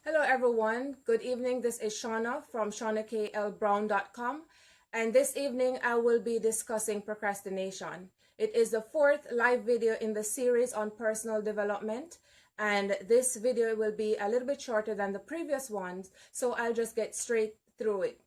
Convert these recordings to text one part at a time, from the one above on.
Hello everyone, good evening. This is Shauna from Shauna-kaye Brown.com, and this evening I will be discussing procrastination. It is the fourth live video in the series on personal development, and this video will be a little bit shorter than the previous ones, so I'll just get straight through it.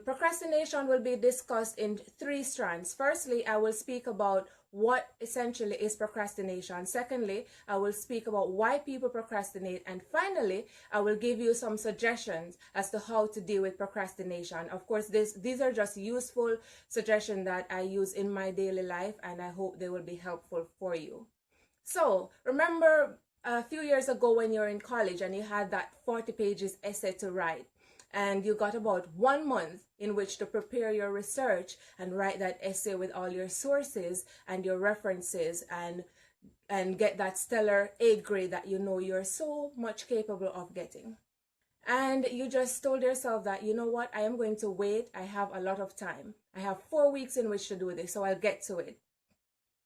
Procrastination will be discussed in three strands. Firstly, I will speak about what essentially is procrastination. Secondly, I will speak about why people procrastinate. And finally, I will give you some suggestions as to how to deal with procrastination. Of course, these are just useful suggestions that I use in my daily life, and I hope they will be helpful for you. So, remember a few years ago when you were in college and you had that 40 pages essay to write, and you got about 1 month in which to prepare your research and write that essay with all your sources and your references and get that stellar A grade that you know you're so much capable of getting. And you just told yourself that, you know what, I am going to wait. I have a lot of time. I have 4 weeks in which to do this, so I'll get to it.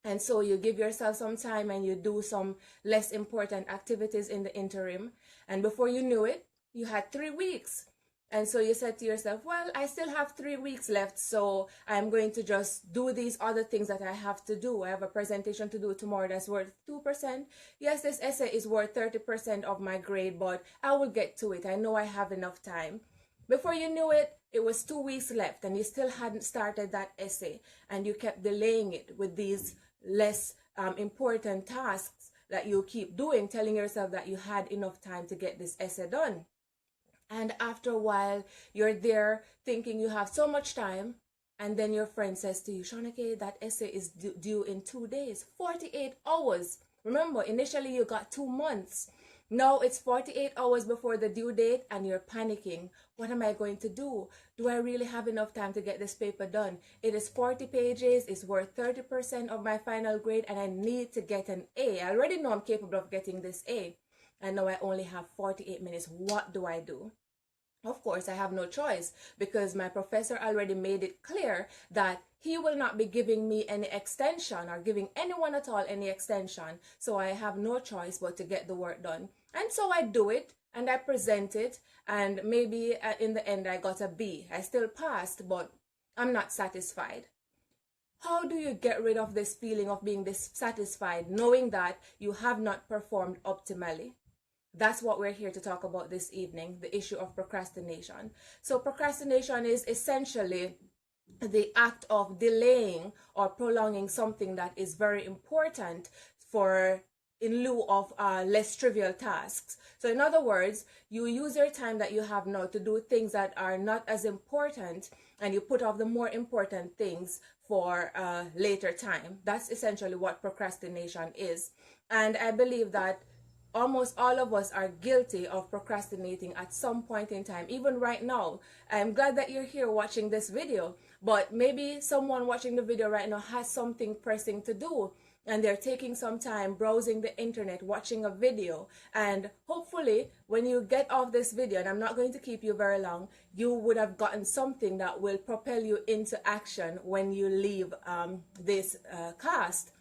And so you give yourself some time and you do some less important activities in the interim. And before you knew it, you had 3 weeks. And so you said to yourself, well, I still have 3 weeks left, so I'm going to just do these other things that I have to do. I have a presentation to do tomorrow that's worth 2%. Yes, this essay is worth 30% of my grade, but I will get to it. I know I have enough time. Before you knew it, it was 2 weeks left and you still hadn't started that essay, and you kept delaying it with these less important tasks that you keep doing, telling yourself that you had enough time to get this essay done. And after a while, you're there thinking you have so much time, and then your friend says to you, Shauna-kaye, that essay is due in 2 days, 48 hours. Remember, initially you got 2 months. Now it's 48 hours before the due date and you're panicking. What am I going to do? Do I really have enough time to get this paper done? It is 40 pages, it's worth 30% of my final grade, and I need to get an A. I already know I'm capable of getting this A. And now I only have 48 minutes. What do I do? Of course, I have no choice, because my professor already made it clear that he will not be giving me any extension or giving anyone at all any extension. So I have no choice but to get the work done. And so I do it and I present it, and maybe in the end I got a B. I still passed, but I'm not satisfied. How do you get rid of this feeling of being dissatisfied, knowing that you have not performed optimally? That's what we're here to talk about this evening, the issue of procrastination. So procrastination is essentially the act of delaying or prolonging something that is very important in lieu of less trivial tasks. So in other words, you use your time that you have now to do things that are not as important, and you put off the more important things for later time. That's essentially what procrastination is. And I believe that almost all of us are guilty of procrastinating at some point in time, even right now. I'm glad that you're here watching this video, but maybe someone watching the video right now has something pressing to do, and they're taking some time browsing the internet, watching a video, and hopefully when you get off this video, and I'm not going to keep you very long, you would have gotten something that will propel you into action when you leave this cast.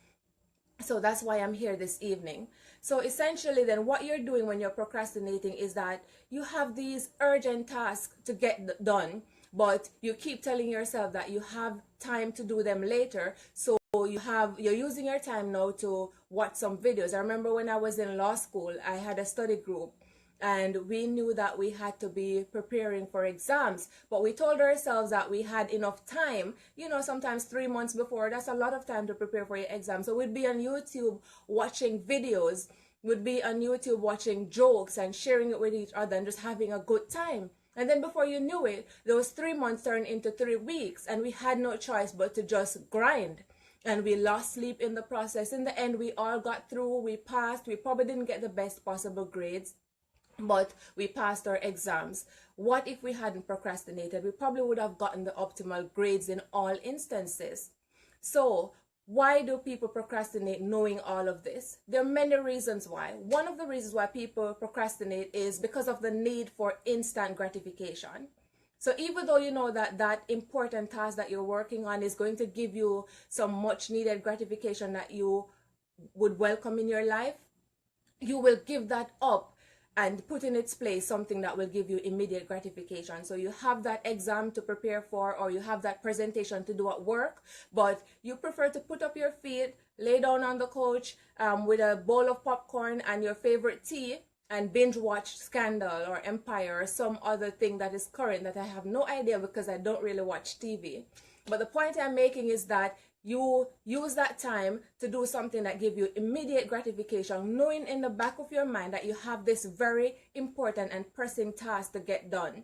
So that's why I'm here this evening. So essentially then, what you're doing when you're procrastinating is that you have these urgent tasks to get done, but you keep telling yourself that you have time to do them later. So you're using your time now to watch some videos. I remember when I was in law school, I had a study group, and we knew that we had to be preparing for exams, but we told ourselves that we had enough time, you know, sometimes 3 months before. That's a lot of time to prepare for your exam. So we'd be on YouTube watching videos, we'd be on YouTube watching jokes and sharing it with each other and just having a good time. And then before you knew it, those 3 months turned into 3 weeks, and we had no choice but to just grind. And we lost sleep in the process. In the end, we all got through, we passed. We probably didn't get the best possible grades, but we passed our exams. What if we hadn't procrastinated? We probably would have gotten the optimal grades in all instances. So why do people procrastinate knowing all of this? There are many reasons why. One of the reasons why people procrastinate is because of the need for instant gratification. So even though you know that that important task that you're working on is going to give you some much needed gratification that you would welcome in your life, you will give that up and put in its place something that will give you immediate gratification. So you have that exam to prepare for, or you have that presentation to do at work, but you prefer to put up your feet, lay down on the couch with a bowl of popcorn and your favorite tea, and binge watch Scandal or Empire or some other thing that is current that I have no idea, because I don't really watch TV. But the point I'm making is that you use that time to do something that gives you immediate gratification, knowing in the back of your mind that you have this very important and pressing task to get done.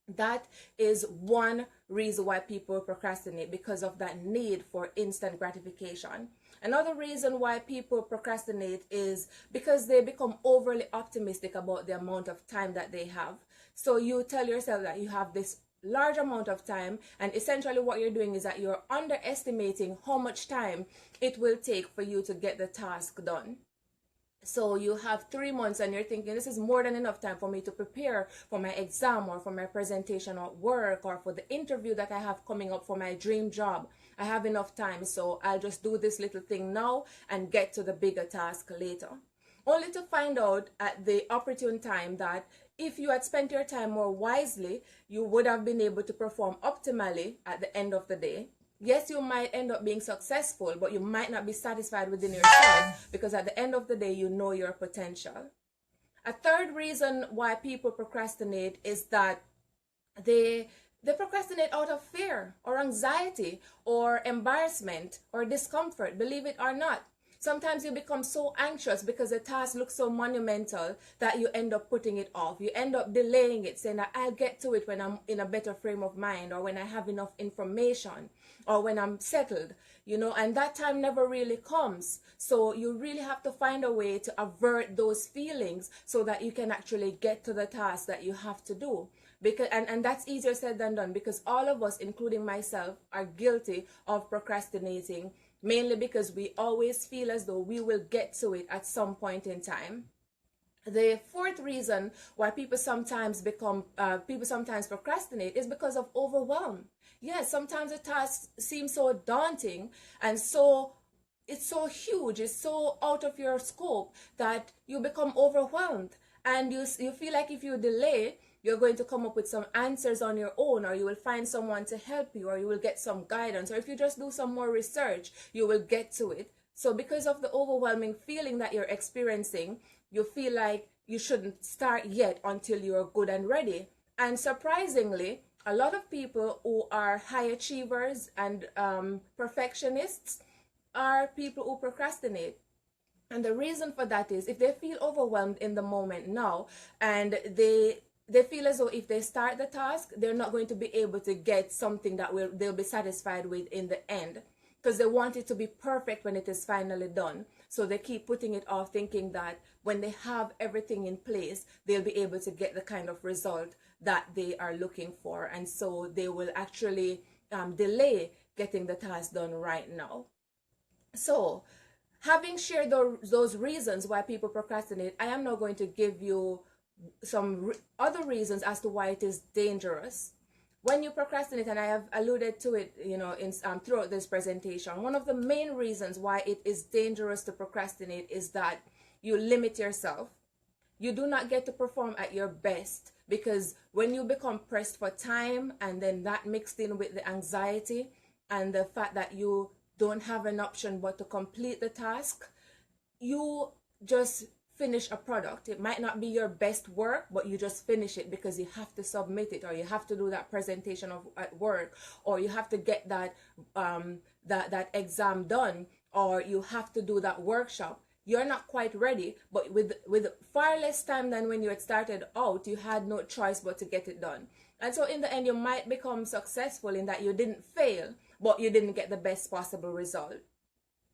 That is one reason why people procrastinate, because of that need for instant gratification. Another reason why people procrastinate is because they become overly optimistic about the amount of time that they have. So you tell yourself that you have this large amount of time, and essentially what you're doing is that you're underestimating how much time it will take for you to get the task done. So you have 3 months and you're thinking, this is more than enough time for me to prepare for my exam or for my presentation at work or for the interview that I have coming up for my dream job. I have enough time, so I'll just do this little thing now and get to the bigger task later. Only to find out at the opportune time that if you had spent your time more wisely, you would have been able to perform optimally at the end of the day. Yes, you might end up being successful, but you might not be satisfied within yourself, because at the end of the day, you know your potential. A third reason why people procrastinate is that they procrastinate out of fear or anxiety or embarrassment or discomfort, believe it or not. Sometimes you become so anxious because the task looks so monumental that you end up putting it off. You end up delaying it, saying that I'll get to it when I'm in a better frame of mind, or when I have enough information, or when I'm settled, and that time never really comes. So you really have to find a way to avert those feelings so that you can actually get to the task that you have to do. And that's easier said than done, because all of us, including myself, are guilty of procrastinating, mainly because we always feel as though we will get to it at some point in time. The fourth reason why people sometimes procrastinate is because of overwhelm. Yes, sometimes the task seems so daunting and it's so huge, it's so out of your scope that you become overwhelmed, and you feel like if you delay, you're going to come up with some answers on your own, or you will find someone to help you, or you will get some guidance, or if you just do some more research, you will get to it. So because of the overwhelming feeling that you're experiencing, you feel like you shouldn't start yet until you're good and ready. And surprisingly, a lot of people who are high achievers and perfectionists are people who procrastinate. And the reason for that is, if they feel overwhelmed in the moment now, and they feel as though if they start the task, they're not going to be able to get something that they'll be satisfied with in the end, because they want it to be perfect when it is finally done. So they keep putting it off, thinking that when they have everything in place, they'll be able to get the kind of result that they are looking for. And so they will actually delay getting the task done right now. So having shared those reasons why people procrastinate, I am now going to give you some other reasons as to why it is dangerous. When you procrastinate, and I have alluded to it, throughout this presentation, one of the main reasons why it is dangerous to procrastinate is that you limit yourself. You do not get to perform at your best, because when you become pressed for time, and then that mixed in with the anxiety and the fact that you don't have an option but to complete the task, you just finish a product. It might not be your best work, but you just finish it because you have to submit it, or you have to do that presentation at work, or you have to get that exam done, or you have to do that workshop. You're not quite ready, but with far less time than when you had started out, you had no choice but to get it done. And so in the end, you might become successful in that you didn't fail, but you didn't get the best possible result.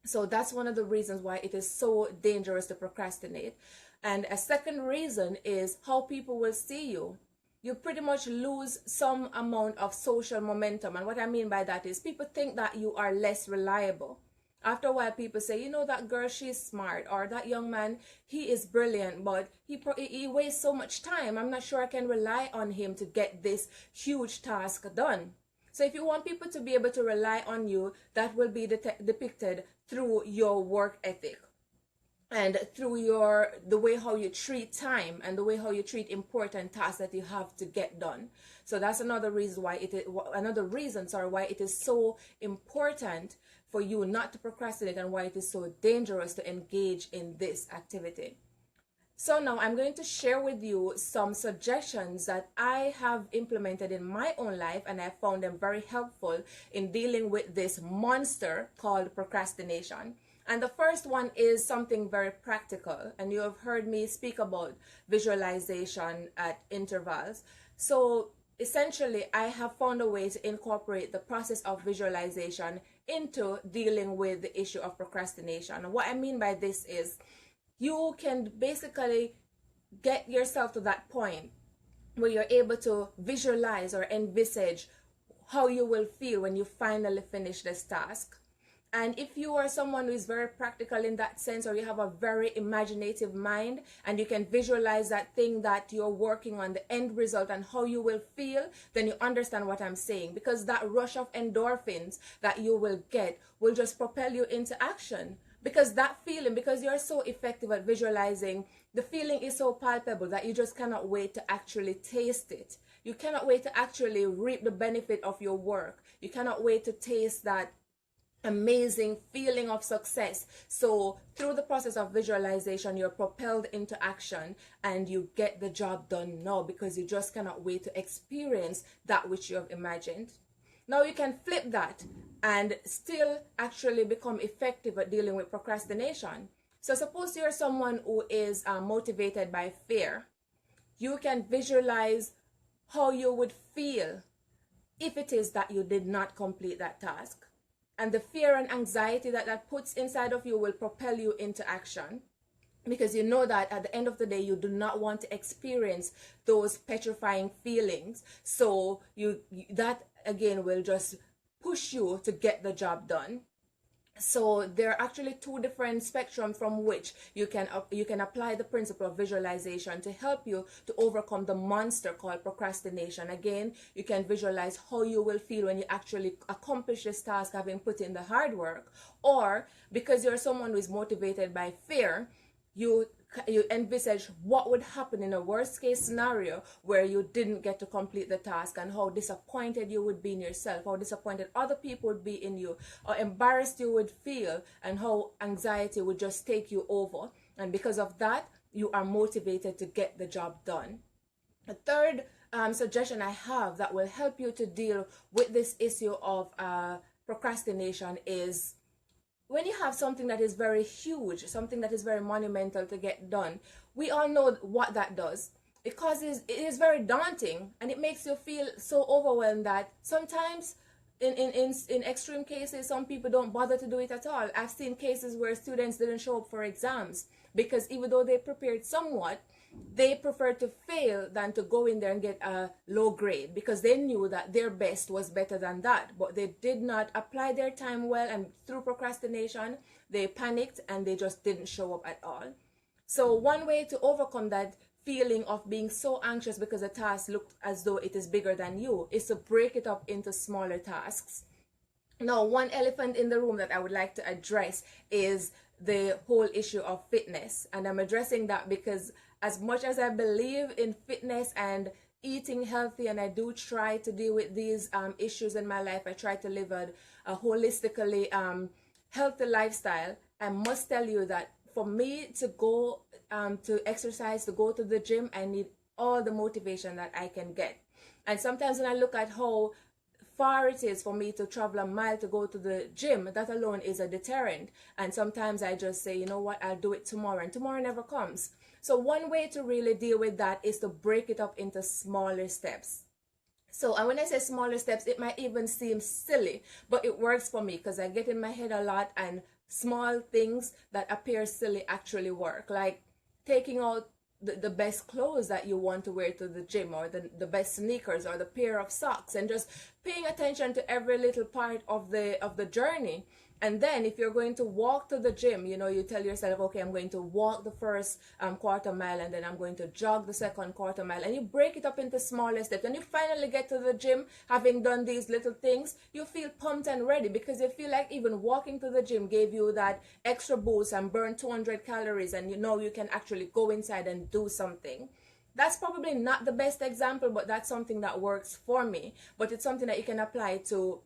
So that's one of the reasons why it is so dangerous to procrastinate. And a second reason is how people will see you. You pretty much lose some amount of social momentum. And what I mean by that is, people think that you are less reliable. After a while, people say, that girl, she's smart, or that young man, he is brilliant, but he wastes so much time. I'm not sure I can rely on him to get this huge task done. So if you want people to be able to rely on you, that will be depicted through your work ethic. and through the way how you treat time and the way how you treat important tasks that you have to get done. So that's another reason why why it is so important for you not to procrastinate, and why it is so dangerous to engage in this activity. So now I'm going to share with you some suggestions that I have implemented in my own life, and I found them very helpful in dealing with this monster called procrastination. And the first one is something very practical, and you have heard me speak about visualization at intervals. So essentially, I have found a way to incorporate the process of visualization into dealing with the issue of procrastination. And what I mean by this is, you can basically get yourself to that point where you're able to visualize or envisage how you will feel when you finally finish this task. And if you are someone who is very practical in that sense, or you have a very imaginative mind, and you can visualize that thing that you're working on, the end result, and how you will feel, then you understand what I'm saying. Because that rush of endorphins that you will get will just propel you into action. Because that feeling, because you're so effective at visualizing, the feeling is so palpable that you just cannot wait to actually taste it. You cannot wait to actually reap the benefit of your work. You cannot wait to taste that amazing feeling of success. So through the process of visualization, you're propelled into action and you get the job done now, because you just cannot wait to experience that which you have imagined. Now you can flip that and still actually become effective at dealing with procrastination. So suppose you're someone who is motivated by fear. You can visualize how you would feel if it is that you did not complete that task. And the fear and anxiety that puts inside of you will propel you into action, because you know that at the end of the day, you do not want to experience those petrifying feelings. So that again will just push you to get the job done. So there are actually two different spectrums from which you can apply the principle of visualization to help you to overcome the monster called procrastination. Again, you can visualize how you will feel when you actually accomplish this task, having put in the hard work. Or because you're someone who is motivated by fear, you envisage what would happen in a worst case scenario where you didn't get to complete the task, and how disappointed you would be in yourself, how disappointed other people would be in you, or embarrassed you would feel, and how anxiety would just take you over. And because of that, you are motivated to get the job done. The third suggestion I have that will help you to deal with this issue of procrastination is, when you have something that is very huge, something that is very monumental to get done, we all know what that does. It is very daunting, and it makes you feel so overwhelmed that sometimes in extreme cases, some people don't bother to do it at all. I've seen cases where students didn't show up for exams because even though they prepared somewhat, they preferred to fail than to go in there and get a low grade, because they knew that their best was better than that, but they did not apply their time well, and through procrastination they panicked and they just didn't show up at all. So one way to overcome that feeling of being so anxious because a task looked as though it is bigger than you is to break it up into smaller tasks. Now, one elephant in the room that I would like to address is the whole issue of fitness, and I'm addressing that because as much as I believe in fitness and eating healthy, and I do try to deal with these issues in my life, I try to live a holistically healthy lifestyle, I must tell you that for me to go to exercise, to go to the gym, I need all the motivation that I can get. And sometimes when I look at how far it is for me to travel a mile to go to the gym, that alone is a deterrent. And sometimes I just say, you know what, I'll do it tomorrow, and tomorrow never comes. So one way to really deal with that is to break it up into smaller steps. So, and when I say smaller steps, it might even seem silly, but it works for me because I get in my head a lot, and small things that appear silly actually work. Like taking out the best clothes that you want to wear to the gym, or the best sneakers, or the pair of socks, and just paying attention to every little part of the journey. And then if you're going to walk to the gym, you know, you tell yourself, okay, I'm going to walk the first quarter mile, and then I'm going to jog the second quarter mile, and you break it up into smaller steps. And you finally get to the gym, having done these little things, you feel pumped and ready, because you feel like even walking to the gym gave you that extra boost and burn 200 calories, and you know you can actually go inside and do something. That's probably not the best example, but that's something that works for me. But it's something that you can apply to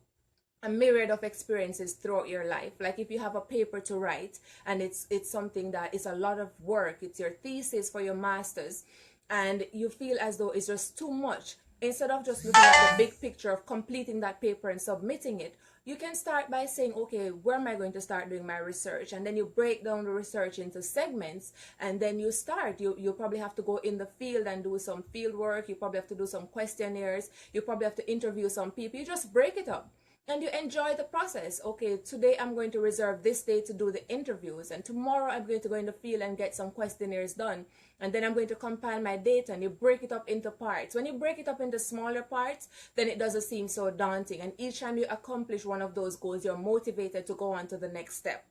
a myriad of experiences throughout your life. Like if you have a paper to write, and it's something that is a lot of work, it's your thesis for your master's, and you feel as though it's just too much, instead of just looking at the big picture of completing that paper and submitting it, you can start by saying, okay, where am I going to start doing my research? And then you break down the research into segments, and then you start. You probably have to go in the field and do some field work. You probably have to do some questionnaires. You probably have to interview some people. You just break it up. And you enjoy the process. Okay, today I'm going to reserve this day to do the interviews, and tomorrow I'm going to go in the field and get some questionnaires done, and then I'm going to compile my data. And you break it up into parts. When you break it up into smaller parts, then it doesn't seem so daunting, and each time you accomplish one of those goals, you're motivated to go on to the next step.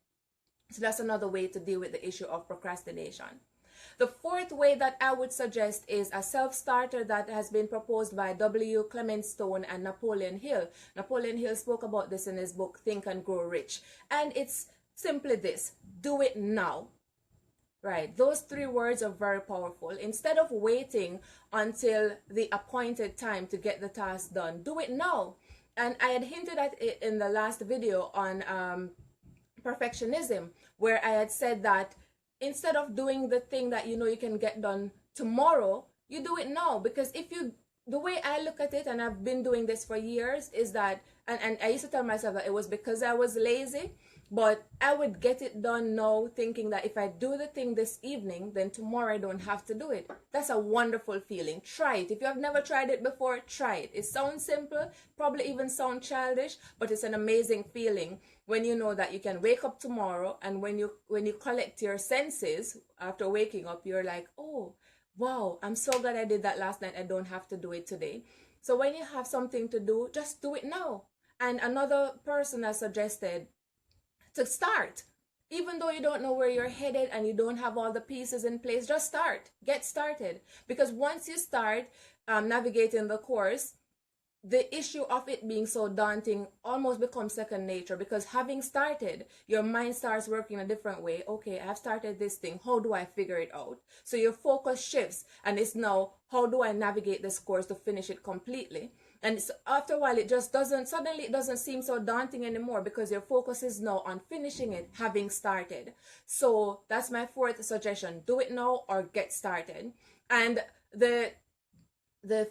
So that's another way to deal with the issue of procrastination. The fourth way that I would suggest is a self-starter that has been proposed by W. Clement Stone and Napoleon Hill. Napoleon Hill spoke about this in his book, Think and Grow Rich. And it's simply this: do it now. Right? Those three words are very powerful. Instead of waiting until the appointed time to get the task done, do it now. And I had hinted at it in the last video on perfectionism, where I had said that instead of doing the thing that you know you can get done tomorrow, you do it now. Because the way I look at it, and I've been doing this for years, is that, and I used to tell myself that it was because I was lazy, but I would get it done now, thinking that if I do the thing this evening, then tomorrow I don't have to do it. That's a wonderful feeling. Try it. If you have never tried it before, try it. It sounds simple, probably even sound childish, but it's an amazing feeling when you know that you can wake up tomorrow, and when you collect your senses after waking up, you're like, oh, wow, I'm so glad I did that last night. I don't have to do it today. So when you have something to do, just do it now. And another person has suggested to start. Even though you don't know where you're headed and you don't have all the pieces in place, just start. Get started. Because once you start navigating the course, the issue of it being so daunting almost becomes second nature, because having started, your mind starts working a different way. Okay, I've started this thing. How do I figure it out? So your focus shifts, and it's now, how do I navigate this course to finish it completely? And so after a while, it doesn't seem so daunting anymore, because your focus is now on finishing it, having started. So that's my fourth suggestion. Do it now or get started. And the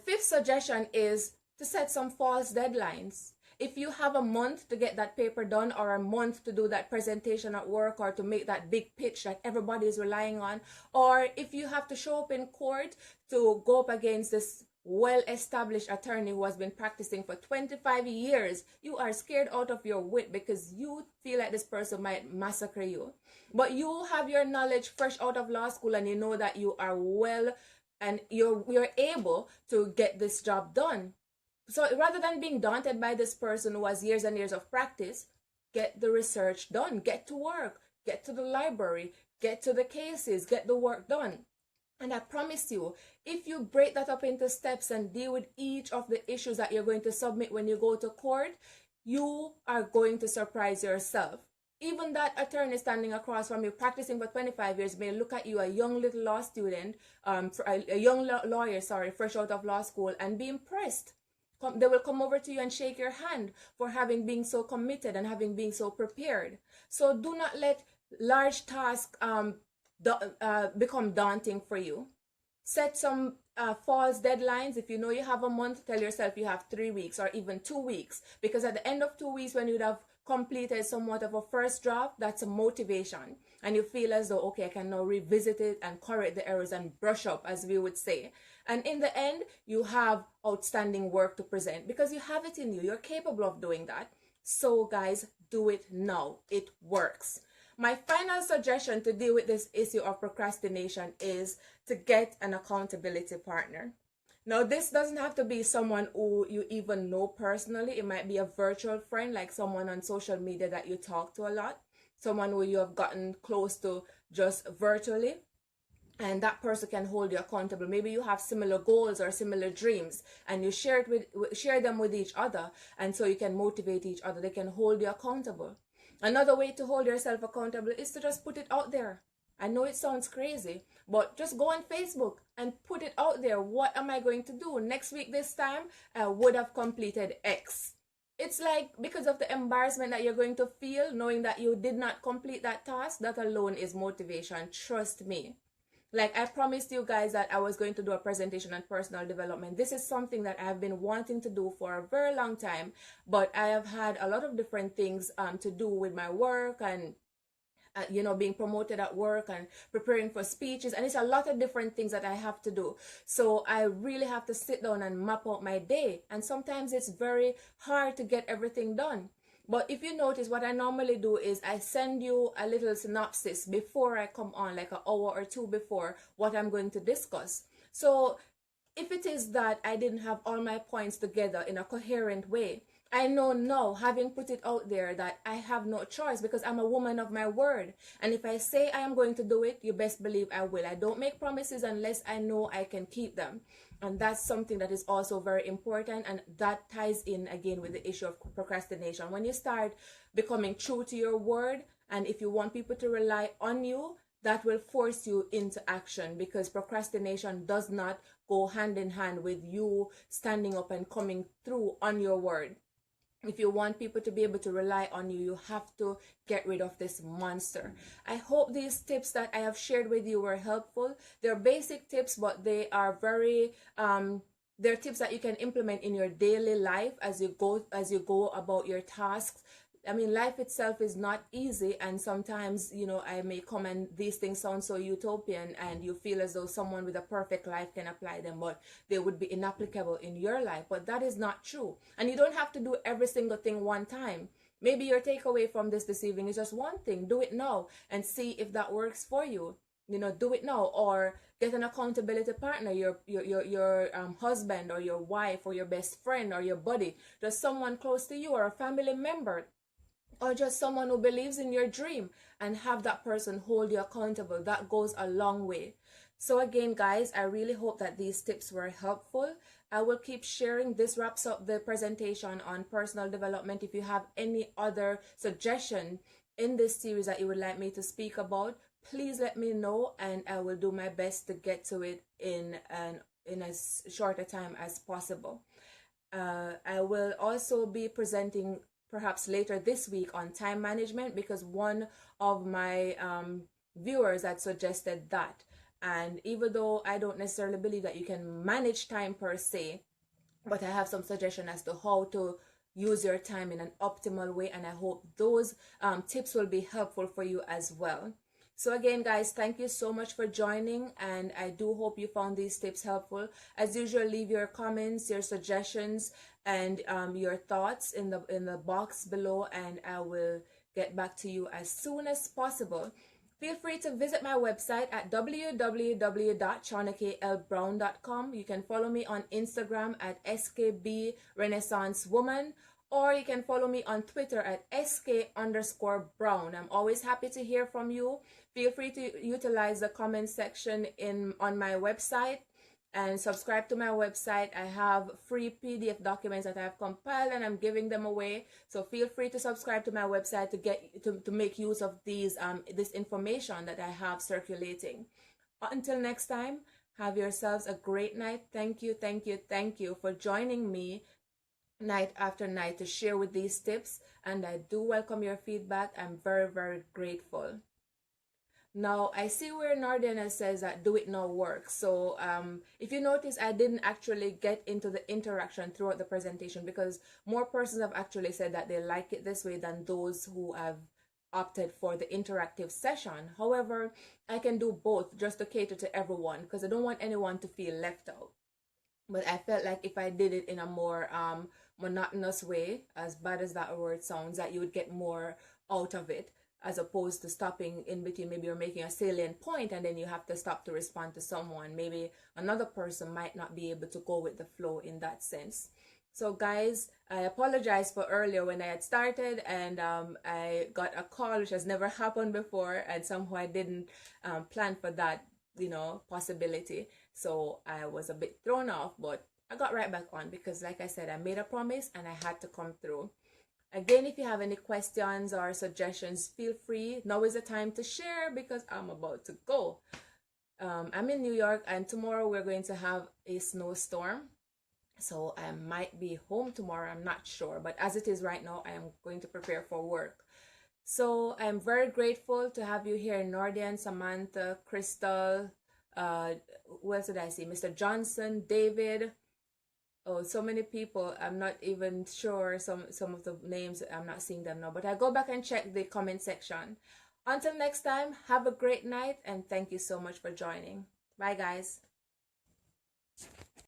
fifth suggestion is to set some false deadlines. If you have a month to get that paper done, or a month to do that presentation at work, or to make that big pitch that everybody is relying on, or if you have to show up in court to go up against this well-established attorney who has been practicing for 25 years, you are scared out of your wit because you feel like this person might massacre you. But you have your knowledge fresh out of law school, and you know that you are well, and you're able to get this job done. So rather than being daunted by this person who has years and years of practice, get the research done, get to work, get to the library, get to the cases, get the work done. And I promise you, if you break that up into steps and deal with each of the issues that you're going to submit when you go to court, you are going to surprise yourself. Even that attorney standing across from you, practicing for 25 years, may look at you, a young little law student, a young lawyer, fresh out of law school, and be impressed. They will come over to you and shake your hand for having been so committed and having been so prepared. So do not let large tasks become daunting for you. Set some false deadlines. If you know you have a month, tell yourself you have 3 weeks or even 2 weeks, because at the end of 2 weeks, when you'd have completed somewhat of a first draft, that's a motivation, and you feel as though, okay, I can now revisit it and correct the errors and brush up, as we would say. And in the end, you have outstanding work to present because you have it in you. You're capable of doing that. So guys, do it now. It works. My final suggestion to deal with this issue of procrastination is to get an accountability partner. Now, this doesn't have to be someone who you even know personally. It might be a virtual friend, like someone on social media that you talk to a lot, someone who you have gotten close to just virtually, and that person can hold you accountable. Maybe you have similar goals or similar dreams, and you share them with each other, and so you can motivate each other. They can hold you accountable. Another way to hold yourself accountable is to just put it out there. I know it sounds crazy, but just go on Facebook and put it out there. What am I going to do next week? This time I would have completed X. It's like, because of the embarrassment that you're going to feel knowing that you did not complete that task, that alone is motivation. Trust me. Like, I promised you guys that I was going to do a presentation on personal development. This is something that I've been wanting to do for a very long time, but I have had a lot of different things to do with my work and being promoted at work and preparing for speeches, and it's a lot of different things that I have to do. So I really have to sit down and map out my day, and sometimes it's very hard to get everything done. But if you notice, what I normally do is I send you a little synopsis before I come on, like an hour or two before, what I'm going to discuss. So if it is that I didn't have all my points together in a coherent way, I know now, having put it out there, that I have no choice, because I'm a woman of my word. And if I say I am going to do it, you best believe I will. I don't make promises unless I know I can keep them. And that's something that is also very important. And that ties in again with the issue of procrastination. When you start becoming true to your word, and if you want people to rely on you, that will force you into action, because procrastination does not go hand in hand with you standing up and coming through on your word. If you want people to be able to rely on you, you have to get rid of this monster. I hope these tips that I have shared with you were helpful. They're basic tips, but they are very they're tips that you can implement in your daily life as you go about your tasks. I mean, life itself is not easy, and sometimes, I may come and these things sound so utopian and you feel as though someone with a perfect life can apply them, but they would be inapplicable in your life. But that is not true. And you don't have to do every single thing one time. Maybe your takeaway from this evening is just one thing. Do it now and see if that works for you. Do it now, or get an accountability partner, your husband or your wife or your best friend or your buddy, just someone close to you, or a family member, or just someone who believes in your dream, and have that person hold you accountable. That goes a long way. So again, guys, I really hope that these tips were helpful. I will keep sharing. This wraps up the presentation on personal development. If you have any other suggestion in this series that you would like me to speak about, please let me know, and I will do my best to get to it in as short a time as possible. I will also be presenting perhaps later this week on time management, because one of my viewers had suggested that. And even though I don't necessarily believe that you can manage time per se, but I have some suggestion as to how to use your time in an optimal way, and I hope those tips will be helpful for you as well. So again, guys, thank you so much for joining, and I do hope you found these tips helpful. As usual, leave your comments, your suggestions, and your thoughts in the box below, and I will get back to you as soon as possible. Feel free to visit my website at www.shauna-kaye.brown.com. You can follow me on Instagram at skbrenaissancewoman, or you can follow me on Twitter at sk_brown. I'm always happy to hear from you. Feel free to utilize the comment section on my website, and subscribe to my website. I have free PDF documents that I have compiled, and I'm giving them away. So feel free to subscribe to my website to make use of these this information that I have circulating. Until next time, have yourselves a great night. Thank you for joining me night after night to share with these tips, and I do welcome your feedback. I'm very, very grateful. Now, I see where Nardena says that do it now works. So if you notice, I didn't actually get into the interaction throughout the presentation, because more persons have actually said that they like it this way than those who have opted for the interactive session. However, I can do both just to cater to everyone, because I don't want anyone to feel left out. But I felt like if I did it in a more monotonous way, as bad as that word sounds, that you would get more out of it. as opposed to stopping in between. Maybe you're making a salient point and then you have to stop to respond to someone. Maybe another person might not be able to go with the flow in that sense. So guys, I apologize for earlier when I had started and I got a call, which has never happened before, and somehow I didn't plan for that, you know, possibility. So I was a bit thrown off, but I got right back on because, like I said, I made a promise and I had to come through. Again, if you have any questions or suggestions, feel free. Now is the time to share because I'm about to go. I'm in New York and tomorrow we're going to have a snowstorm. So I might be home tomorrow, I'm not sure. But as it is right now, I am going to prepare for work. So I'm very grateful to have you here, Nordian, Samantha, Crystal, who else did I see? Mr. Johnson, David. Oh, so many people. I'm not even sure some of the names. I'm not seeing them now. But I go back and check the comment section. Until next time, have a great night and thank you so much for joining. Bye, guys.